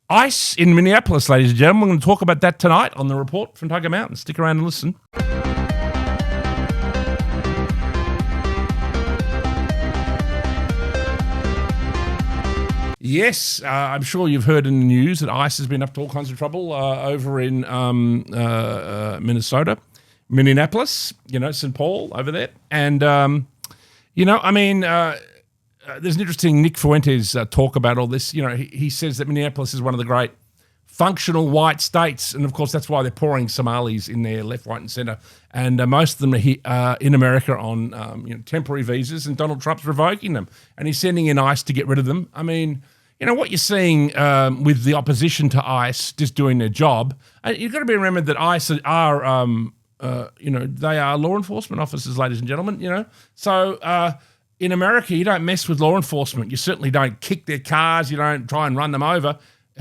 Ice in Minneapolis, ladies and gentlemen. We're going to talk about that tonight on the report from Tugger Mountain. Stick around and listen. Yes, I'm sure you've heard in the news that ICE has been up to all kinds of trouble over in Minnesota, Minneapolis, St. Paul over there. And, there's an interesting Nick Fuentes talk about all this. He says that Minneapolis is one of the great functional white states. And, of course, that's why they're pouring Somalis in there left, right and centre. And most of them are here, in America on temporary visas, and Donald Trump's revoking them. And he's sending in ICE to get rid of them. I mean, what you're seeing with the opposition to ICE just doing their job, you've got to be remembered that ICE are, they are law enforcement officers, ladies and gentlemen, So in America, you don't mess with law enforcement. You certainly don't kick their cars. You don't try and run them over.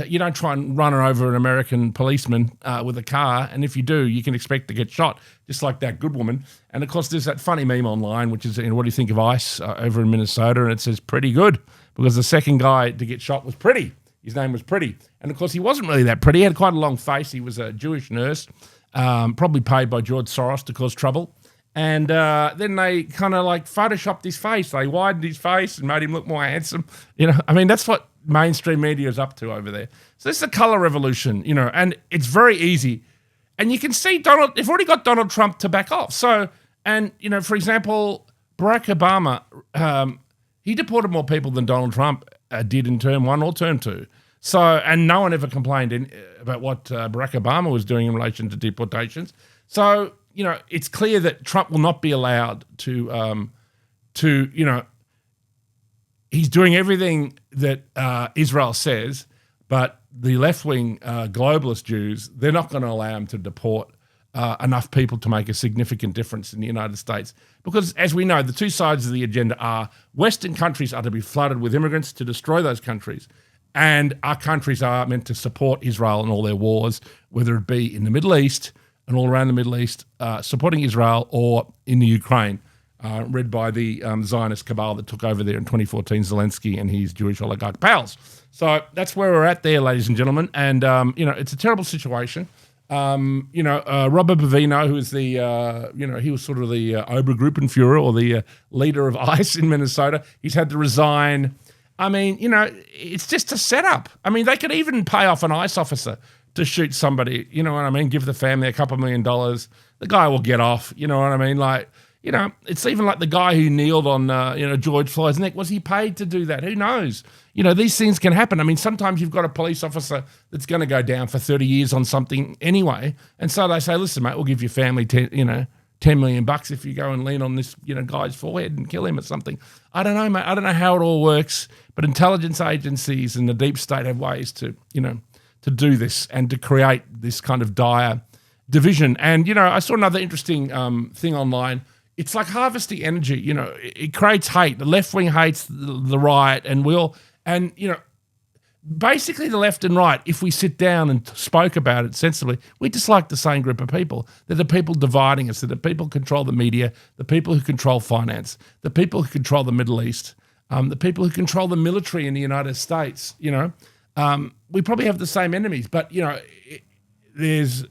You don't try and run over an American policeman with a car, and if you do, you can expect to get shot, just like that good woman. And, of course, there's that funny meme online, which is, what do you think of ICE over in Minnesota? And it says, pretty good, because the second guy to get shot was Pretty. His name was Pretty. And, of course, he wasn't really that pretty. He had quite a long face. He was a Jewish nurse, probably paid by George Soros to cause trouble. And then they kind of photoshopped his face. They widened his face and made him look more handsome. That's what mainstream media is up to over there. So this is a colour revolution, and it's very easy. And you can see they've already got Donald Trump to back off. So, and, for example, Barack Obama, he deported more people than Donald Trump did in term 1 or term 2. So, and no one ever complained about what Barack Obama was doing in relation to deportations. So, it's clear that Trump will not be allowed to he's doing everything that Israel says, but the left-wing globalist Jews, they're not going to allow him to deport enough people to make a significant difference in the United States. Because, as we know, the two sides of the agenda are Western countries are to be flooded with immigrants to destroy those countries, and our countries are meant to support Israel in all their wars, whether it be in the Middle East and all around the Middle East, supporting Israel, or in the Ukraine, led by the Zionist cabal that took over there in 2014, Zelensky and his Jewish oligarch pals. So that's where we're at there, ladies and gentlemen. And, it's a terrible situation. Robert Bavino, who is the, he was sort of the Obergruppenführer, or the leader of ICE in Minnesota. He's had to resign. It's just a setup. They could even pay off an ICE officer to shoot somebody, give the family a couple $1 million. The guy will get off, it's even like the guy who kneeled on, George Floyd's neck. Was he paid to do that? Who knows? These things can happen. Sometimes you've got a police officer that's going to go down for 30 years on something anyway. And so they say, listen, mate, we'll give your family 10 million bucks if you go and lean on this, guy's forehead and kill him or something. I don't know, mate. I don't know how it all works, but intelligence agencies and the deep state have ways to do this and to create this kind of dire division. And, I saw another interesting thing online. It's like harvesting energy. It creates hate. The left wing hates the right, and basically the left and right, if we sit down and spoke about it sensibly, we dislike the same group of people. They're the people dividing us. They're the people who control the media, the people who control finance, the people who control the Middle East, the people who control the military in the United States, we probably have the same enemies, but, there's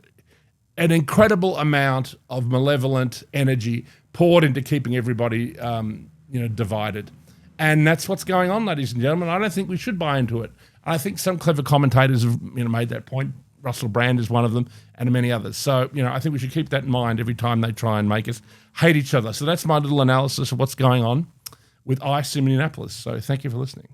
an incredible amount of malevolent energy poured into keeping everybody, divided. And that's what's going on, ladies and gentlemen. I don't think we should buy into it. I think some clever commentators have, made that point. Russell Brand is one of them, and many others. So, I think we should keep that in mind every time they try and make us hate each other. So that's my little analysis of what's going on with ICE in Minneapolis. So thank you for listening.